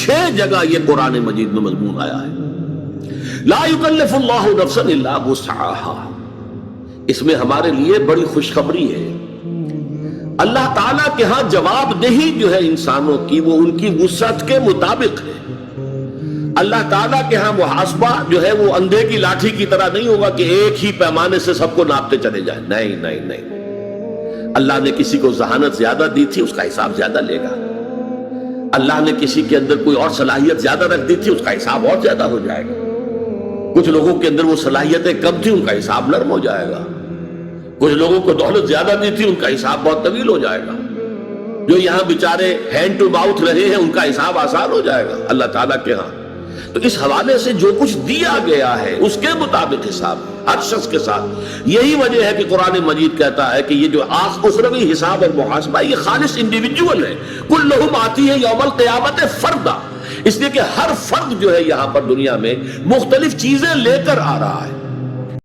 6 جگہ یہ قرآن مجید میں مضمون آیا ہے۔ لا یکلف اللہ نفسا الا وسعها، اس میں ہمارے لیے بڑی خوشخبری ہے۔ اللہ تعالیٰ کے ہاں جواب دہی جو ہے انسانوں کی وہ ان کی وسعت کے مطابق ہے۔ اللہ تعالیٰ کے ہاں محاسبہ جو ہے وہ اندھے کی لاٹھی کی طرح نہیں ہوگا کہ ایک ہی پیمانے سے سب کو ناپتے چلے جائیں، نہیں نہیں نہیں۔ اللہ نے کسی کو ذہانت زیادہ دی تھی، اس کا حساب زیادہ لے گا۔ اللہ نے کسی کے اندر کوئی اور صلاحیت زیادہ رکھ دی تھی، اس کا حساب اور زیادہ ہو جائے گا۔ کچھ لوگوں کے اندر وہ صلاحیتیں کم تھی، ان کا حساب نرم ہو جائے گا۔ کچھ لوگوں کو دولت زیادہ دی تھی، ان کا حساب بہت طویل ہو جائے گا۔ جو یہاں بیچارے ہینڈ ٹو ماؤتھ رہے ہیں، ان کا حساب آسان ہو جائے گا اللہ تعالیٰ کے ہاں۔ تو اس حوالے سے جو کچھ دیا گیا ہے اس کے مطابق حساب ہر شخص کے ساتھ۔ یہی وجہ ہے کہ قرآن مجید کہتا ہے کہ یہ جو اخروی حساب اور محاسبہ یہ خالص انڈیویجول ہے۔ کلہم آتی ہے یوم القیامت فردا، اس لیے کہ ہر فرد جو ہے یہاں پر دنیا میں مختلف چیزیں لے کر آ رہا ہے۔